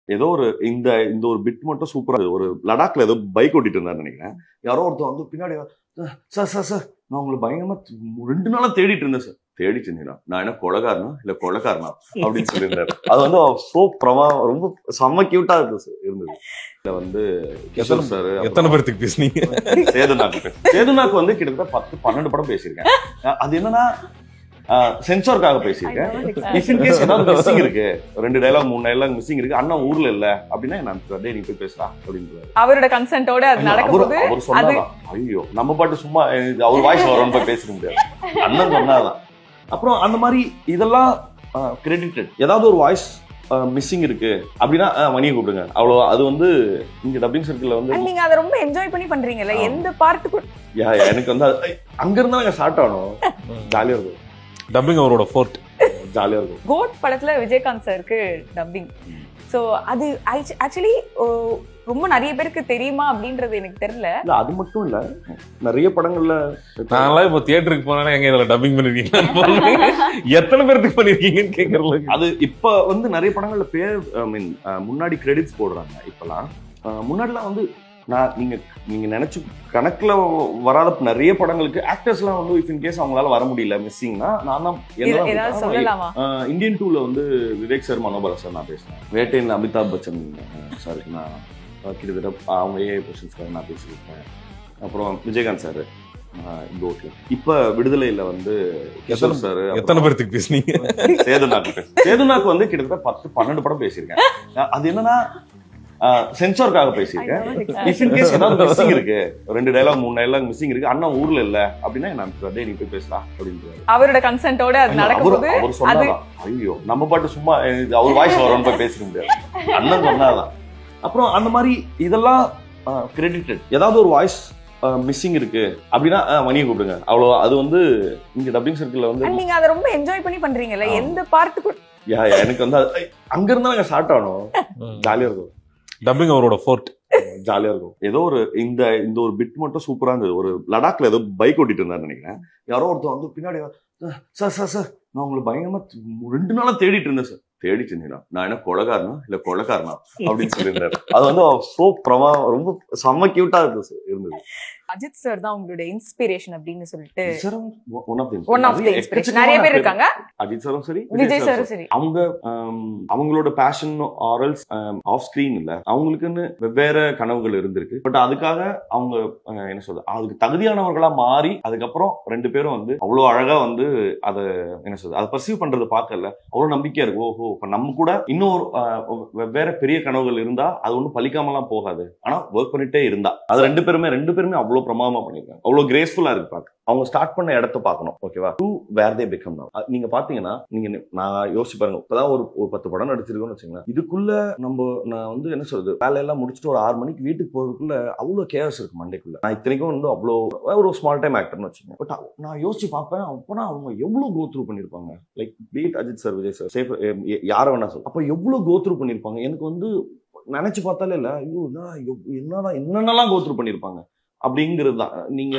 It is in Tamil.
ஏதோ ஒரு இந்த இந்த ஒரு பிட் மட்டும் சூப்பரா ஒரு லடாக்ல ஏதோ பைக் ஓட்டிட்டு இருந்தான்னு நினைக்கிறேன். யாரோ ஒருத்தர் வந்து பின்னாடி சார் சார் சார் நான் உங்களை பயங்கரமா 2 நாளா தேடிட்டு இருந்தேன் சார். தேடிட்டு இருந்தீங்களா? நான் என்ன கொலைகாரனா இல்ல கொலைகாரனா அப்படின்னு சொல்லியிருந்தாரு. அது வந்து சோ ரொம்ப செம்ம கியூட்டா இருந்தது. இதுல வந்து கிஷோர் சார் எத்தனை பேருக்கு பேசுனீங்க? சேதுநாக்கு வந்து கிட்டத்தட்ட 10-12 படம் பேசியிருக்கேன். அது என்னன்னா சென்சார்க்காக பேசியிருக்கேன். இஃப் இன் கேஸ் ஏதாவது மிஸ்ஸிங் இருக்கு, 2 டயலாக் 3 டயலாக் மிஸ்ஸிங் இருக்கு, அண்ணா ஊர்ல இல்ல அப்படின்னா நான் டேய் நீ போய் பேசுறா அப்படின்றாரு. அவரோட கன்சென்ட்டோட அது நடக்கும்போது அவர் சொன்னாதான் ஐயோ நம்ம பாட்டு சும்மா அவர் வாய்ஸ் வரணும் போய் பேச முடியாது. அண்ணன் சொன்னாதான். அப்புறம் அந்த மாதிரி இதெல்லாம் கிரெடிட்டட். ஏதாவது ஒரு வாய்ஸ் மிஸ்ஸிங் இருக்கு அப்படின்னா மணியை கூப்பிடுங்க அவ்வளோ. அது வந்து இங்க டப்பிங் சர்க்கிள்ல வந்து நீங்க அதை ரொம்ப என்ஜாய் பண்ணி பண்றீங்கல்ல, எந்த பார்ட்டுக்கு எனக்கு வந்து அங்க இருந்தா நாங்க ஸ்டார்ட் ஆனோம். ஜாலியா இருக்கும். டப்பிங் அவரோட ஃபோர்ட். ஜாலியா இருக்கும். கோட் படத்துல விஜயகாந்த் சாருக்கு டப்பிங். சோ அது ஆக்சுவலி ரொம்ப நிறைய பேருக்கு தெரியுமா அப்படின்றது எனக்கு தெரியல. இல்ல அது மட்டும் இல்ல, நிறைய படங்கள்ல நான்லாம் இப்போ தியேட்டருக்கு போனா எங்க இதுல டப்பிங் பண்ணிருக்கீங்க, எத்தனை பேருக்கு பண்ணிருக்கீங்கன்னு கேக்குறல. அது இப்ப வந்து நிறைய படங்கள்ல பேர் முன்னாடி கிரெடிட்ஸ் போடுறாங்க. இப்பெல்லாம் முன்னாடிலாம் வந்து நீங்க நினைச்சு கணக்குல வராத நிறைய படங்களுக்கு ஆக்டர்ஸ் எல்லாம் வந்து இஃப் இன் கேஸ் அவங்களால வர முடியல மிஸ்ஸிங்னா நான் தான் இந்தியன் 2ல வந்து விவேக் சார் மனோபல சார் நான் பேசினேன். வேட்டையில் அமிதாப் பச்சன் சார் நான் கிட்டத்தட்ட அவங்க ஏஐ பொசிஷன்ஸ்க்காக நான் பேசியிருக்கேன். அப்புறம் விஜயகாந்த் சார் இப்ப விடுதலையில வந்து கிஷோர் சார் எத்தனை பேருக்கு பேசுனீங்க? சேதுநாக்கு வந்து கிட்டத்தட்ட 10-12 படம் பேசியிருக்கேன். அது என்னன்னா சென்சார்க்காக பேசியிருக்கேன். இஃப் இன் கேஸ் ஏதாவது மிஸ்ஸிங் இருக்கு, 2 டயலாக் 3 டயலாக் மிஸ்ஸிங் இருக்கு, அண்ணா ஊர்ல இல்ல அப்படின்னா நான் டேய் நீ போய் பேசுறா அப்படின்றாரு. அவரோட கன்சென்ட்டோட அது நடக்கும்போது அவர் சொன்னாதான் ஐயோ நம்ம பாட்டு சும்மா அவர் வாய்ஸ் வரணும் போய் பேச முடியாது. அண்ணன் சொன்னாதான். அப்புறம் அந்த மாதிரி இதெல்லாம் கிரெடிட்டட். ஏதாவது ஒரு வாய்ஸ் மிஸ்ஸிங் இருக்கு அப்படின்னா மணியை கூப்பிடுங்க அவ்வளோ. அது வந்து இங்க டப்பிங் சர்க்கிள்ல வந்து நீங்க அதை ரொம்ப என்ஜாய் பண்ணி பண்றீங்கல்ல, எந்த பார்ட்டுக்கு எனக்கு வந்து அங்க இருந்தா நாங்க ஸ்டார்ட் ஆனோம். ஜாலியா இருக்கும். டப்பிங் அவரோட ஃபோர்ட். ஜாலியா இருக்கும். ஏதோ ஒரு இந்த ஒரு பிட் மட்டும் சூப்பரா இருந்தது. ஒரு லடாக்ல ஏதோ பைக் ஓட்டிட்டு இருந்தான்னு நினைக்கிறேன். யாரோ ஒருத்தர் வந்து பின்னாடி சார் சார் சார் நான் உங்களை பயங்கரமா 2 நாளா தேடிட்டு இருந்தேன் சார். தேடிட்டு இருந்தீங்களா? நான் என்ன கொலைகாரனா இல்ல கொலைகாரனா அப்படின்னு சொல்லியிருந்தாரு. அது வந்து சோ ரொம்ப செம்ம கியூட்டா இருந்தது. அஜித் சார் தான் உங்களுடைய இன்ஸ்பிரேஷன் அப்படின்னு சொல்லிட்டு ஒன் ஆஃப் தி இன்ஸ்பிரேஷன். நிறைய பேர் இருக்காங்க. அஜித் சாரும் சரி, விஜய் சாரும் சரி. அவங்களோட பேஷன் ஆரல்ஸ் ஆஃப் ஸ்கிரீன் இல்ல, அவங்களுக்குன்னு வெவ்வேறு கனவுகள் இருந்திருக்கு. பட் அதுக்காக அவங்க என்ன சொல்றது, அதுக்கு தகுதியானவர்களா மாறி அதுக்கப்புறம் 2 பேரும் வந்து அவ்வளவு அழகா வந்து அதை என்ன சொல்றது அதை பர்சீவ் பண்றது பார்க்கல அவ்வளவு நம்பிக்கையா இருக்கு. ஓஹோ இப்ப நம்ம கூட இன்னொரு வெவ்வேறு பெரிய கனவுகள் இருந்தா அது ஒன்றும் பலிக்காமலாம் போகாது. ஆனா ஒர்க் பண்ணிட்டே இருந்தா அது 2 பேருமே அவ்வளவு பிரமாதமா பண்ணிருக்காங்க. அவ்வளவு கிரேஸ்ஃபுல்லா இருக்கு பாக்க. அவங்க ஸ்டார்ட் பண்ண இடத்த பார்க்கணும். ஓகேவா? டு வேர் தே பிகம் நவ. நீங்க பாத்தீங்கன்னா நான் யோசிச்சு பாருங்க, இப்பதான் ஒரு 10 படம் நடிச்சிருக்கோம்னு வச்சுக்கோங்க. இதுக்குள்ள நான் வந்து என்ன சொல்றது வேலையெல்லாம் முடிச்சுட்டு ஒரு 6 மணிக்கு வீட்டுக்கு போறதுக்குள்ள அவ்வளவு கேஸ் இருக்கு மண்டைக்குள்ள. நான் இத்தனைக்கும் வந்து அவ்வளவு ஒரு ஸ்மால் டைம் ஆக்டர்னு வச்சுக்கோங்க. பட் நான் யோசிச்சு பார்ப்பேன், அப்பனா அவங்க எவ்வளவு கோ த்ரூ பண்ணிருப்பாங்க. லைக் பீட் அஜித் சார், விஜய் சார், சேஃப் யார வேணா சொல்ல, அப்ப எவ்வளவு கோ த்ரூ பண்ணிருப்பாங்க. எனக்கு வந்து நினைச்சு பார்த்தாலே இல்ல ஐயோ என்னென்னலாம் கோ த்ரூ பண்ணிருப்பாங்க அப்படிங்கிறது தான். நீங்க